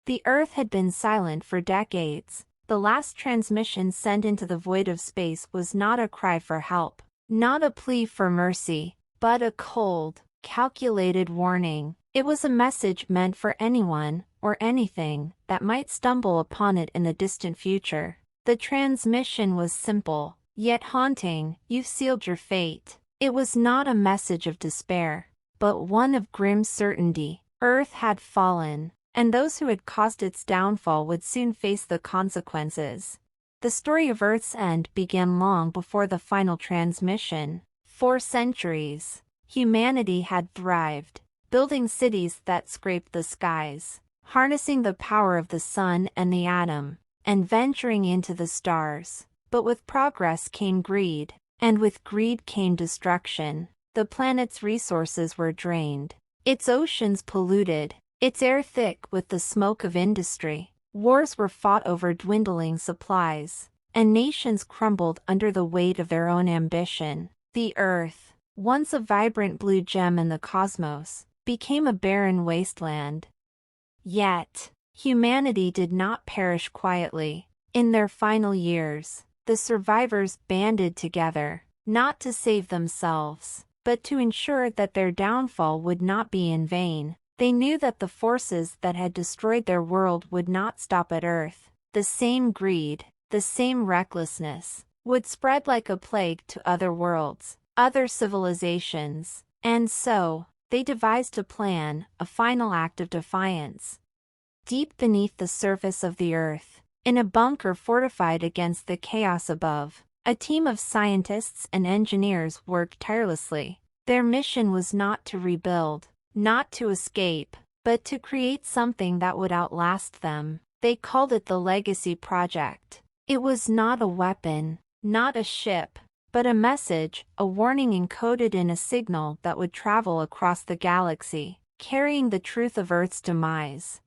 The Earth had been silent for decades. The last transmission sent into the void of space was not a cry for help, not a plea for mercy, but a cold, calculated warning. It was a message meant for anyone, or anything, that might stumble upon it in the distant future. The transmission was simple, yet haunting. "You've sealed your fate." It was not a message of despair, but one of grim certainty. Earth had fallen, and those who had caused its downfall would soon face the consequences. The story of Earth's end began long before the final transmission. For centuries, humanity had thrived, building cities that scraped the skies, harnessing the power of the sun and the atom, and venturing into the stars. But with progress came greed, and with greed came destruction. The planet's resources were drained, its oceans polluted, its air thick with the smoke of industry. Wars were fought over dwindling supplies, and nations crumbled under the weight of their own ambition. The Earth, once a vibrant blue gem in the cosmos, became a barren wasteland. Yet, humanity did not perish quietly. In their final years, the survivors banded together, not to save themselves, but to ensure that their downfall would not be in vain. They knew that the forces that had destroyed their world would not stop at Earth. The same greed, the same recklessness, would spread like a plague to other worlds, other civilizations, and so, they devised a plan, a final act of defiance. Deep beneath the surface of the Earth, in a bunker fortified against the chaos above, a team of scientists and engineers worked tirelessly. Their mission was not to rebuild, not to escape, but to create something that would outlast them. They called it the Legacy Project. It was not a weapon, not a ship, but a message, a warning encoded in a signal that would travel across the galaxy, carrying the truth of Earth's demise.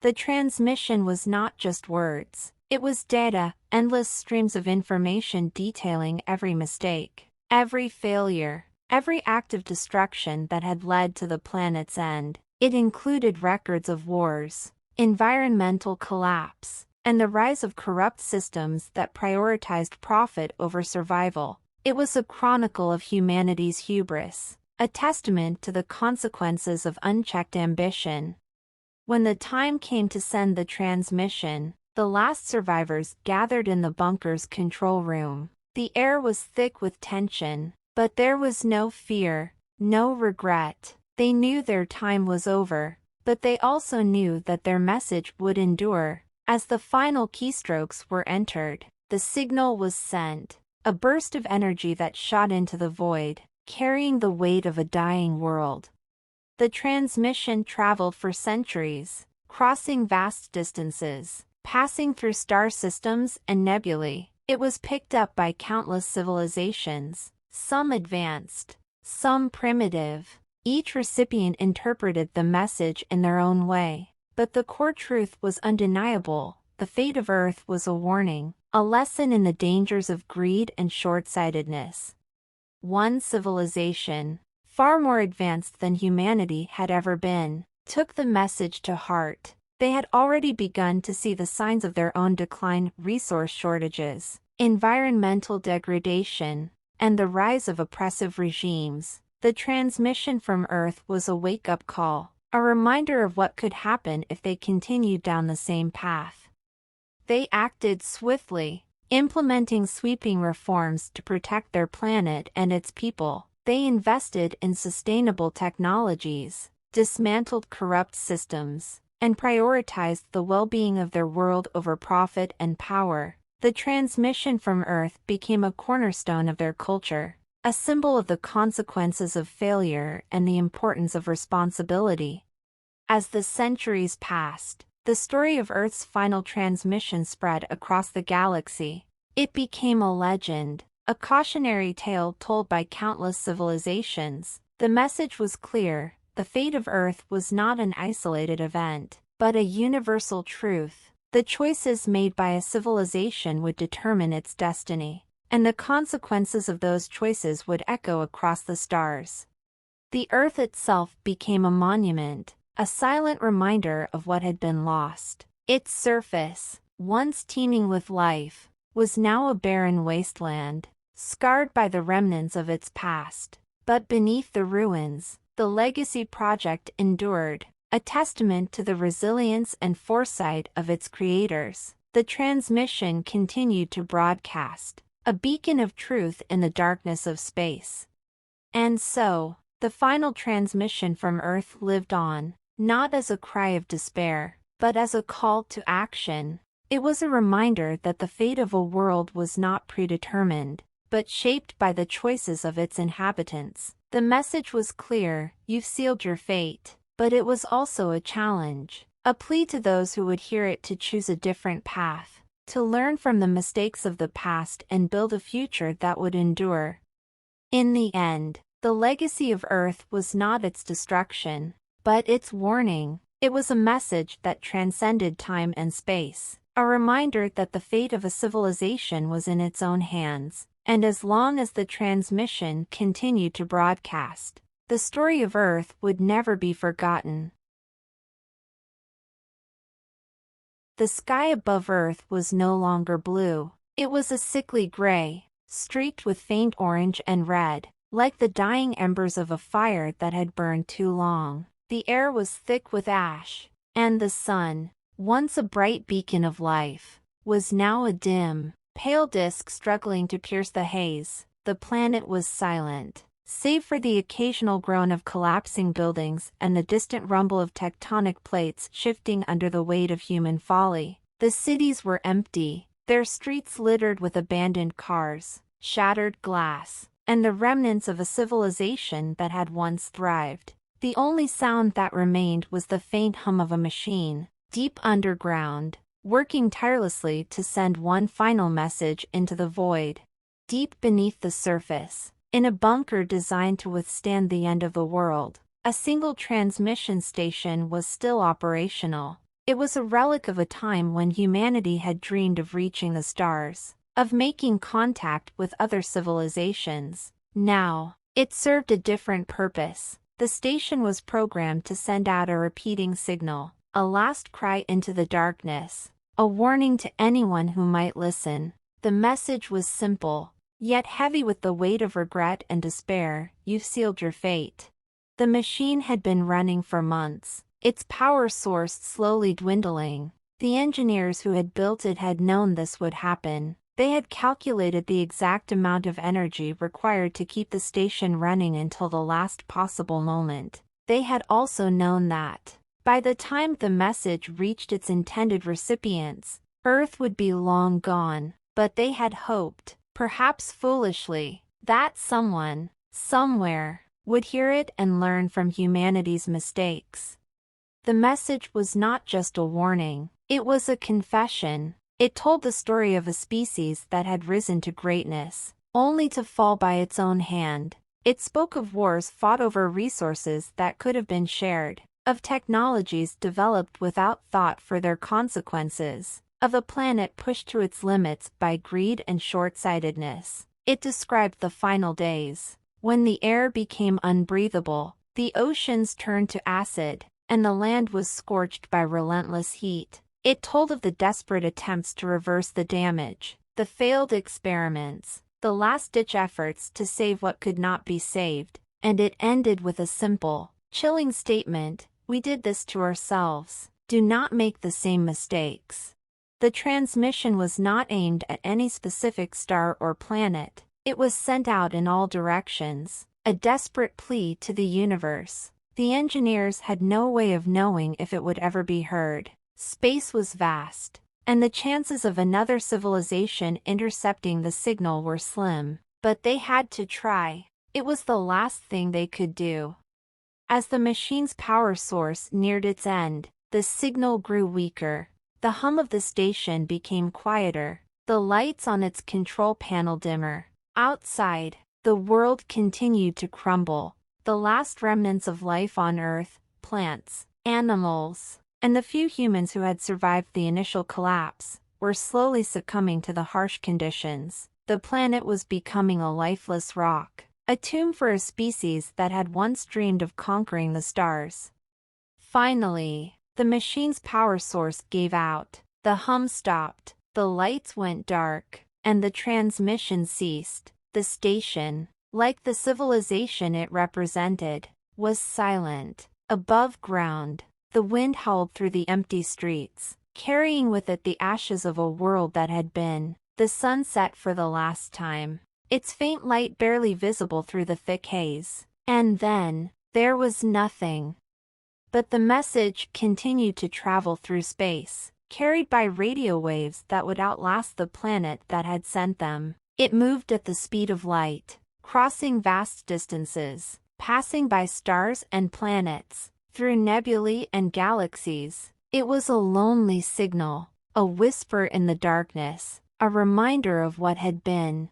The transmission was not just words, it was data, endless streams of information detailing every mistake, every failure, every act of destruction that had led to the planet's end. It included records of wars, environmental collapse, and the rise of corrupt systems that prioritized profit over survival. It was a chronicle of humanity's hubris, a testament to the consequences of unchecked ambition. When the time came to send the transmission, the last survivors gathered in the bunker's control room. The air was thick with tension, but there was no fear, no regret. They knew their time was over, but they also knew that their message would endure. As the final keystrokes were entered, the signal was sent, a burst of energy that shot into the void, carrying the weight of a dying world. The transmission traveled for centuries, crossing vast distances, passing through star systems and nebulae. It was picked up by countless civilizations, some advanced, some primitive. Each recipient interpreted the message in their own way. But the core truth was undeniable. The fate of Earth was a warning, a lesson in the dangers of greed and short-sightedness. One civilization, far more advanced than humanity had ever been, took the message to heart. They had already begun to see the signs of their own decline: resource shortages, environmental degradation, and the rise of oppressive regimes. The transmission from Earth was a wake-up call, a reminder of what could happen if they continued down the same path. They acted swiftly, implementing sweeping reforms to protect their planet and its people. They invested in sustainable technologies, dismantled corrupt systems, and prioritized the well-being of their world over profit and power. The transmission from Earth became a cornerstone of their culture, a symbol of the consequences of failure and the importance of responsibility. As the centuries passed, the story of Earth's final transmission spread across the galaxy. It became a legend, a cautionary tale told by countless civilizations. The message was clear: the fate of Earth was not an isolated event, but a universal truth. The choices made by a civilization would determine its destiny, and the consequences of those choices would echo across the stars. The Earth itself became a monument, a silent reminder of what had been lost. Its surface, once teeming with life, was now a barren wasteland, scarred by the remnants of its past. But beneath the ruins, the legacy project endured, a testament to the resilience and foresight of its creators. The transmission continued to broadcast, a beacon of truth in the darkness of space. And so, the final transmission from Earth lived on, not as a cry of despair, but as a call to action. It was a reminder that the fate of a world was not predetermined, but shaped by the choices of its inhabitants. The message was clear: you've sealed your fate. But it was also a challenge, a plea to those who would hear it to choose a different path, to learn from the mistakes of the past and build a future that would endure. In the end, the legacy of Earth was not its destruction, but its warning. It was a message that transcended time and space, a reminder that the fate of a civilization was in its own hands, and as long as the transmission continued to broadcast, the story of Earth would never be forgotten. The sky above Earth was no longer blue. It was a sickly gray, streaked with faint orange and red, like the dying embers of a fire that had burned too long. The air was thick with ash, and the sun, once a bright beacon of life, was now a dim, pale disk struggling to pierce the haze. The planet was silent, save for the occasional groan of collapsing buildings and the distant rumble of tectonic plates shifting under the weight of human folly. The cities were empty, their streets littered with abandoned cars, shattered glass, and the remnants of a civilization that had once thrived. The only sound that remained was the faint hum of a machine, deep underground, working tirelessly to send one final message into the void. Deep beneath the surface, in a bunker designed to withstand the end of the world, a single transmission station was still operational. It was a relic of a time when humanity had dreamed of reaching the stars, of making contact with other civilizations. Now, it served a different purpose. The station was programmed to send out a repeating signal, a last cry into the darkness, a warning to anyone who might listen. The message was simple, yet heavy with the weight of regret and despair: you've sealed your fate. The machine had been running for months, its power source slowly dwindling. The engineers who had built it had known this would happen. They had calculated the exact amount of energy required to keep the station running until the last possible moment. They had also known that, by the time the message reached its intended recipients, Earth would be long gone. But they had hoped, perhaps foolishly, that someone, somewhere, would hear it and learn from humanity's mistakes. The message was not just a warning, it was a confession. It told the story of a species that had risen to greatness, only to fall by its own hand. It spoke of wars fought over resources that could have been shared, of technologies developed without thought for their consequences, of a planet pushed to its limits by greed and short-sightedness. It described the final days, when the air became unbreathable, the oceans turned to acid, and the land was scorched by relentless heat. It told of the desperate attempts to reverse the damage, the failed experiments, the last-ditch efforts to save what could not be saved, and it ended with a simple, chilling statement: we did this to ourselves. Do not make the same mistakes. The transmission was not aimed at any specific star or planet. It was sent out in all directions, a desperate plea to the universe. The engineers had no way of knowing if it would ever be heard. Space was vast, and the chances of another civilization intercepting the signal were slim, but they had to try. It was the last thing they could do. As the machine's power source neared its end, the signal grew weaker. The hum of the station became quieter, the lights on its control panel dimmer. Outside, the world continued to crumble. The last remnants of life on Earth, plants, animals, and the few humans who had survived the initial collapse, were slowly succumbing to the harsh conditions. The planet was becoming a lifeless rock, a tomb for a species that had once dreamed of conquering the stars. Finally, the machine's power source gave out, the hum stopped, the lights went dark, and the transmission ceased. The station, like the civilization it represented, was silent. Above ground, the wind howled through the empty streets, carrying with it the ashes of a world that had been. The sun set for the last time, its faint light barely visible through the thick haze. And then, there was nothing. But the message continued to travel through space, carried by radio waves that would outlast the planet that had sent them. It moved at the speed of light, crossing vast distances, passing by stars and planets, through nebulae and galaxies. It was a lonely signal, a whisper in the darkness, a reminder of what had been.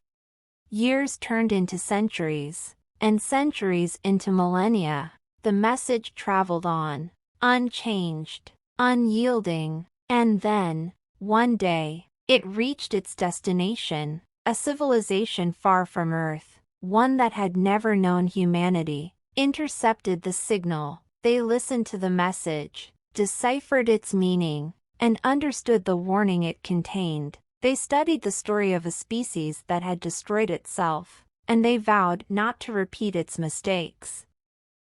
Years turned into centuries, and centuries into millennia. The message traveled on, unchanged, unyielding, and then, one day, it reached its destination, a civilization far from Earth, one that had never known humanity, intercepted the signal. They listened to the message, deciphered its meaning, and understood the warning it contained. They studied the story of a species that had destroyed itself, and they vowed not to repeat its mistakes.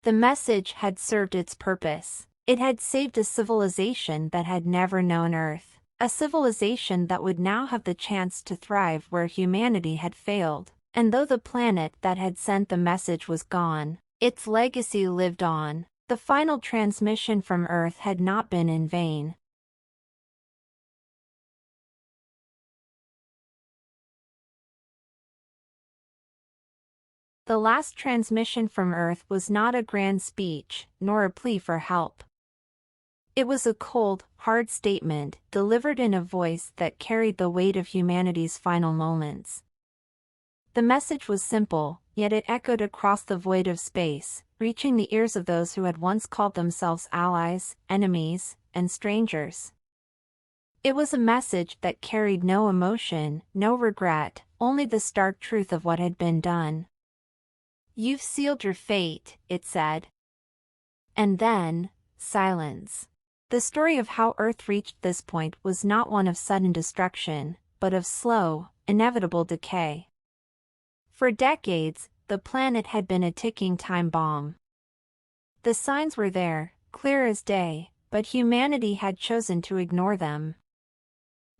The message had served its purpose. It had saved a civilization that had never known Earth, a civilization that would now have the chance to thrive where humanity had failed. And though the planet that had sent the message was gone, its legacy lived on. The final transmission from Earth had not been in vain. The last transmission from Earth was not a grand speech, nor a plea for help. It was a cold, hard statement, delivered in a voice that carried the weight of humanity's final moments. The message was simple, yet it echoed across the void of space, reaching the ears of those who had once called themselves allies, enemies, and strangers. It was a message that carried no emotion, no regret, only the stark truth of what had been done. "You've sealed your fate," it said. And then, silence. The story of how Earth reached this point was not one of sudden destruction, but of slow, inevitable decay. For decades, the planet had been a ticking time bomb. The signs were there, clear as day, but humanity had chosen to ignore them.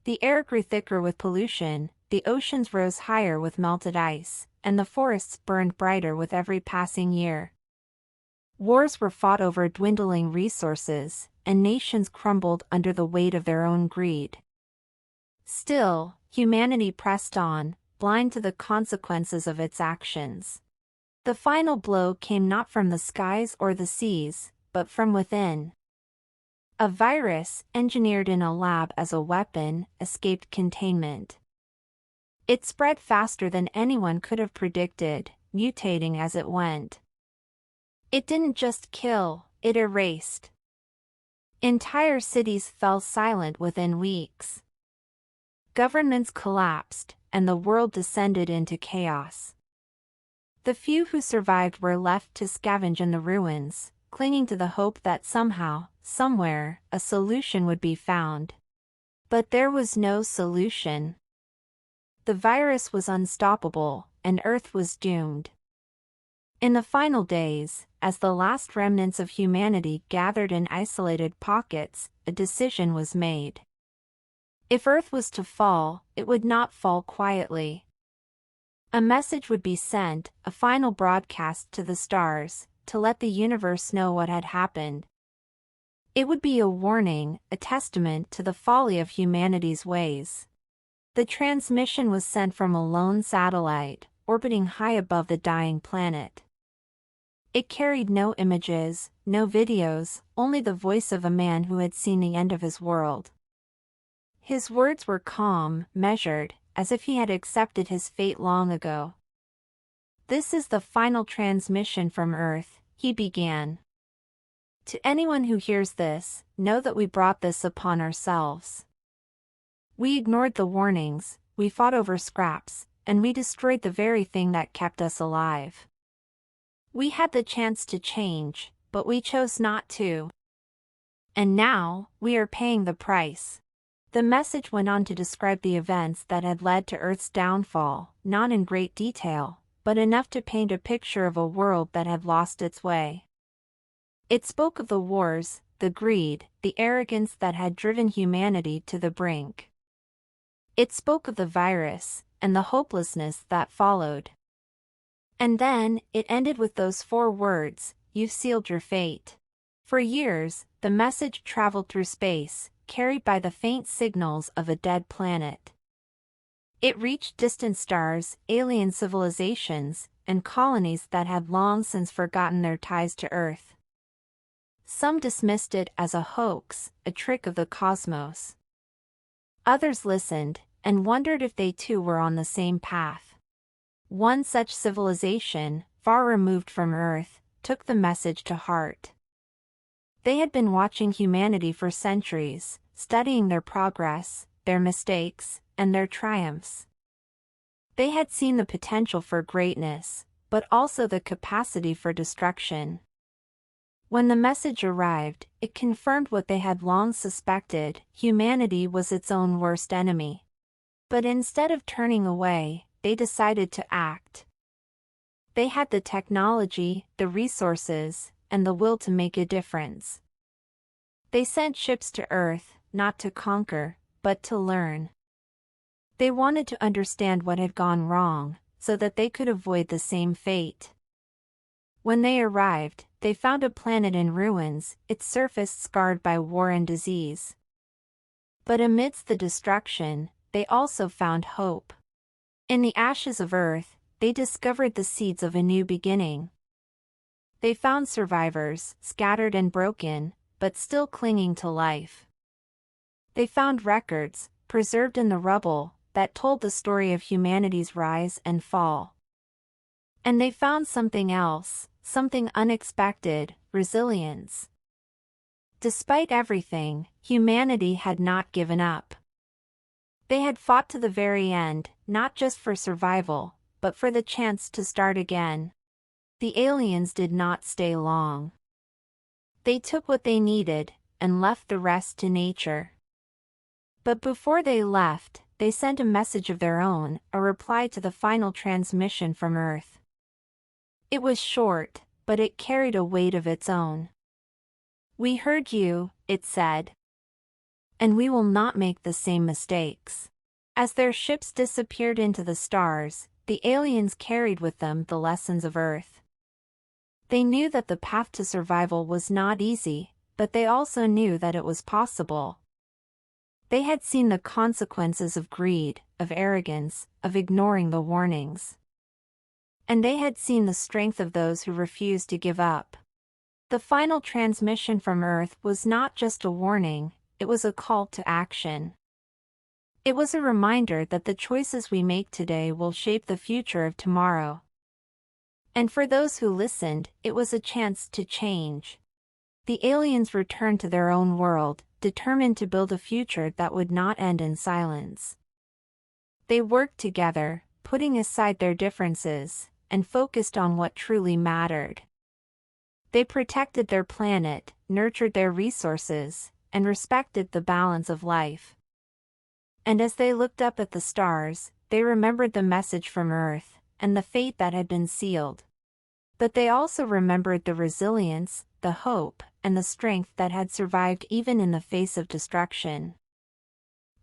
The air grew thicker with pollution, the oceans rose higher with melted ice, and the forests burned brighter with every passing year. Wars were fought over dwindling resources, and nations crumbled under the weight of their own greed. Still, humanity pressed on, blind to the consequences of its actions. The final blow came not from the skies or the seas, but from within. A virus, engineered in a lab as a weapon, escaped containment. It spread faster than anyone could have predicted, mutating as it went. It didn't just kill, it erased. Entire cities fell silent within weeks. Governments collapsed, and the world descended into chaos. The few who survived were left to scavenge in the ruins, clinging to the hope that somehow, somewhere, a solution would be found. But there was no solution. The virus was unstoppable, and Earth was doomed. In the final days, as the last remnants of humanity gathered in isolated pockets, a decision was made. If Earth was to fall, it would not fall quietly. A message would be sent, a final broadcast to the stars, to let the universe know what had happened. It would be a warning, a testament to the folly of humanity's ways. The transmission was sent from a lone satellite, orbiting high above the dying planet. It carried no images, no videos, only the voice of a man who had seen the end of his world. His words were calm, measured, as if he had accepted his fate long ago. "This is the final transmission from Earth," he began. "To anyone who hears this, know that we brought this upon ourselves. We ignored the warnings, we fought over scraps, and we destroyed the very thing that kept us alive. We had the chance to change, but we chose not to. And now, we are paying the price. The message went on to describe the events that had led to Earth's downfall, not in great detail, but enough to paint a picture of a world that had lost its way. It spoke of the wars, the greed, the arrogance that had driven humanity to the brink. It spoke of the virus, and the hopelessness that followed. And then, it ended with those 4 words, "You've sealed your fate." For years, the message traveled through space, carried by the faint signals of a dead planet. It reached distant stars, alien civilizations, and colonies that had long since forgotten their ties to Earth. Some dismissed it as a hoax, a trick of the cosmos. Others listened, and wondered if they too were on the same path. One such civilization, far removed from Earth, took the message to heart. They had been watching humanity for centuries, studying their progress, their mistakes, and their triumphs. They had seen the potential for greatness, but also the capacity for destruction. When the message arrived, it confirmed what they had long suspected: humanity was its own worst enemy. But instead of turning away, they decided to act. They had the technology, the resources, and the will to make a difference. They sent ships to Earth, not to conquer, but to learn. They wanted to understand what had gone wrong, so that they could avoid the same fate. When they arrived, they found a planet in ruins, its surface scarred by war and disease. But amidst the destruction, they also found hope. In the ashes of Earth, they discovered the seeds of a new beginning. They found survivors, scattered and broken, but still clinging to life. They found records, preserved in the rubble, that told the story of humanity's rise and fall. And they found something else, something unexpected: resilience. Despite everything, humanity had not given up. They had fought to the very end, not just for survival, but for the chance to start again. The aliens did not stay long. They took what they needed, and left the rest to nature. But before they left, they sent a message of their own, a reply to the final transmission from Earth. It was short, but it carried a weight of its own. "We heard you," it said. "And we will not make the same mistakes." As their ships disappeared into the stars, the aliens carried with them the lessons of Earth. They knew that the path to survival was not easy, but they also knew that it was possible. They had seen the consequences of greed, of arrogance, of ignoring the warnings. And they had seen the strength of those who refused to give up. The final transmission from Earth was not just a warning, it was a call to action. It was a reminder that the choices we make today will shape the future of tomorrow. And for those who listened, it was a chance to change. The aliens returned to their own world, determined to build a future that would not end in silence. They worked together, putting aside their differences, and focused on what truly mattered. They protected their planet, nurtured their resources, and respected the balance of life. And as they looked up at the stars, they remembered the message from Earth, and the fate that had been sealed. But they also remembered the resilience, the hope, and the strength that had survived even in the face of destruction.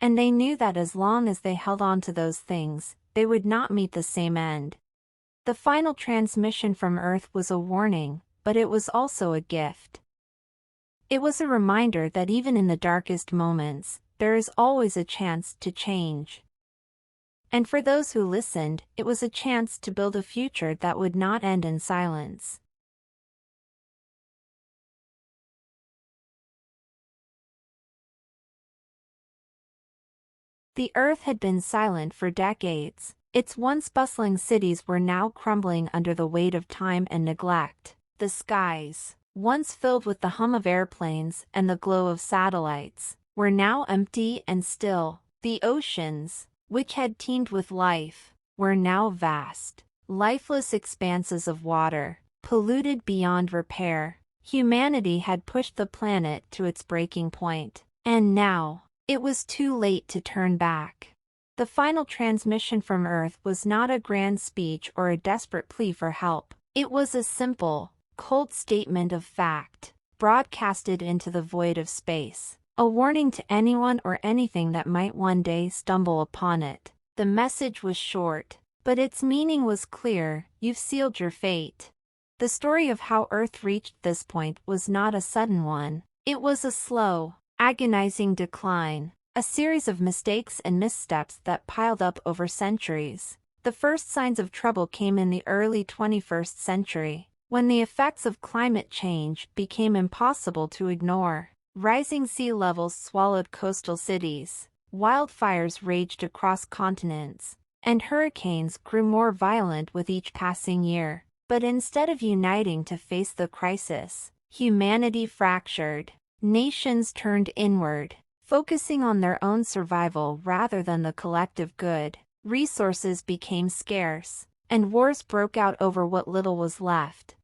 And they knew that as long as they held on to those things, they would not meet the same end. The final transmission from Earth was a warning, but it was also a gift. It was a reminder that even in the darkest moments, there is always a chance to change. And for those who listened, it was a chance to build a future that would not end in silence. The Earth had been silent for decades. Its once bustling cities were now crumbling under the weight of time and neglect. The skies, once filled with the hum of airplanes and the glow of satellites, were now empty and still. The oceans, which had teemed with life, were now vast, lifeless expanses of water, polluted beyond repair. Humanity had pushed the planet to its breaking point, and now, it was too late to turn back. The final transmission from Earth was not a grand speech or a desperate plea for help. It was a simple, cold statement of fact, broadcasted into the void of space, a warning to anyone or anything that might one day stumble upon it. The message was short, but its meaning was clear: you've sealed your fate. The story of how Earth reached this point was not a sudden one. It was a slow, agonizing decline, a series of mistakes and missteps that piled up over centuries. The first signs of trouble came in the early 21st century, when the effects of climate change became impossible to ignore. Rising sea levels swallowed coastal cities, wildfires raged across continents, and hurricanes grew more violent with each passing year. But instead of uniting to face the crisis, humanity fractured. Nations turned inward, focusing on their own survival rather than the collective good. Resources became scarce, and wars broke out over what little was left.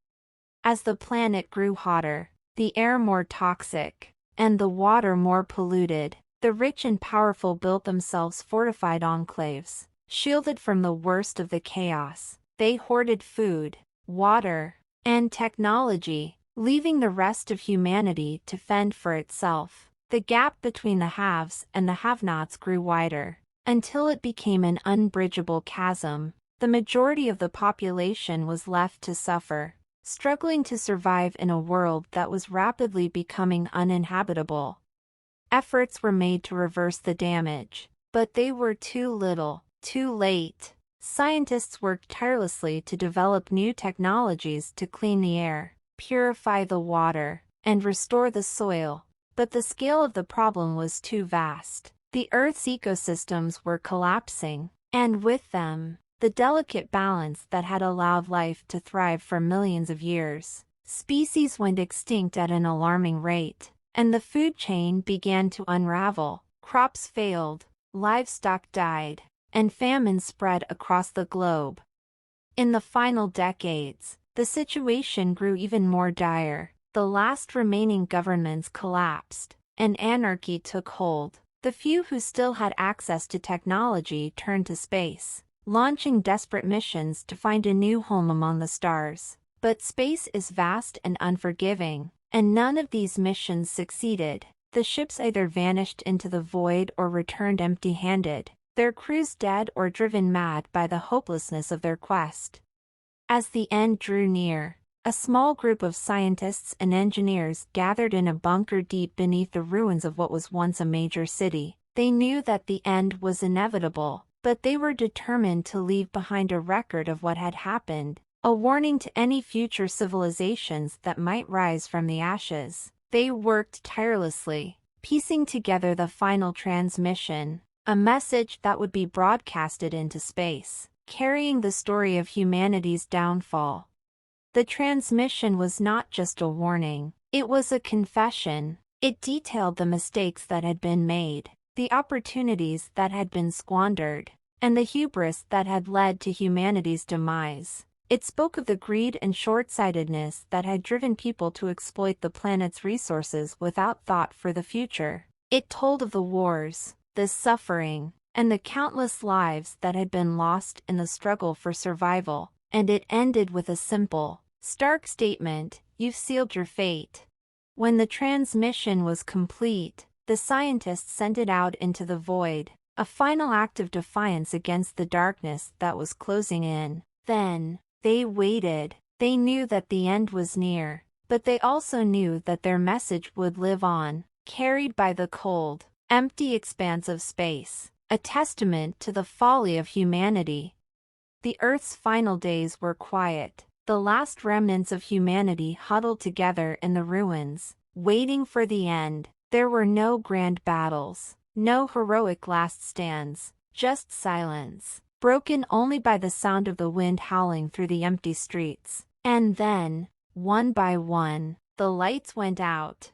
As the planet grew hotter, the air more toxic, and the water more polluted, the rich and powerful built themselves fortified enclaves, shielded from the worst of the chaos. They hoarded food, water, and technology, leaving the rest of humanity to fend for itself. The gap between the haves and the have-nots grew wider, until it became an unbridgeable chasm. The majority of the population was left to suffer, struggling to survive in a world that was rapidly becoming uninhabitable. Efforts were made to reverse the damage, but they were too little, too late. Scientists worked tirelessly to develop new technologies to clean the air, purify the water, and restore the soil, but the scale of the problem was too vast. The Earth's ecosystems were collapsing, and with them, the delicate balance that had allowed life to thrive for millions of years. Species went extinct at an alarming rate, and the food chain began to unravel. Crops failed, livestock died, and famine spread across the globe. In the final decades, the situation grew even more dire. The last remaining governments collapsed, and anarchy took hold. The few who still had access to technology turned to space, launching desperate missions to find a new home among the stars. But space is vast and unforgiving, and none of these missions succeeded. The ships either vanished into the void or returned empty-handed, their crews dead or driven mad by the hopelessness of their quest. As the end drew near, a small group of scientists and engineers gathered in a bunker deep beneath the ruins of what was once a major city. They knew that the end was inevitable, but they were determined to leave behind a record of what had happened, a warning to any future civilizations that might rise from the ashes. They worked tirelessly, piecing together the final transmission, a message that would be broadcasted into space, carrying the story of humanity's downfall. The transmission was not just a warning, it was a confession. It detailed the mistakes that had been made, the opportunities that had been squandered, and the hubris that had led to humanity's demise. It spoke of the greed and short-sightedness that had driven people to exploit the planet's resources without thought for the future. It told of the wars, the suffering, and the countless lives that had been lost in the struggle for survival. And it ended with a simple, stark statement: you've sealed your fate. When the transmission was complete, the scientists sent it out into the void, a final act of defiance against the darkness that was closing in. Then, they waited. They knew that the end was near, but they also knew that their message would live on, carried by the cold, empty expanse of space, a testament to the folly of humanity. The Earth's final days were quiet. The last remnants of humanity huddled together in the ruins, waiting for the end. There were no grand battles, no heroic last stands, just silence, broken only by the sound of the wind howling through the empty streets. And then, one by one, the lights went out.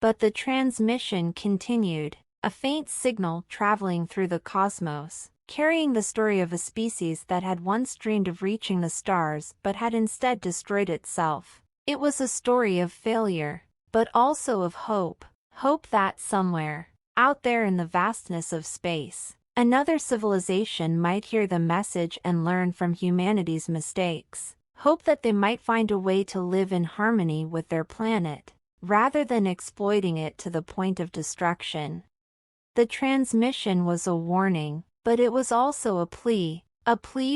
But the transmission continued, a faint signal traveling through the cosmos, carrying the story of a species that had once dreamed of reaching the stars but had instead destroyed itself. It was a story of failure, but also of hope. Hope that somewhere, out there in the vastness of space, another civilization might hear the message and learn from humanity's mistakes. Hope that they might find a way to live in harmony with their planet, rather than exploiting it to the point of destruction. The transmission was a warning, but it was also a plea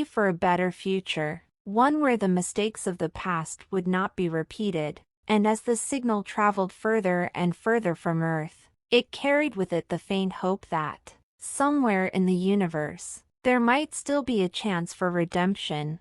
for a better future, one where the mistakes of the past would not be repeated. And as the signal traveled further and further from Earth, it carried with it the faint hope that, somewhere in the universe, there might still be a chance for redemption.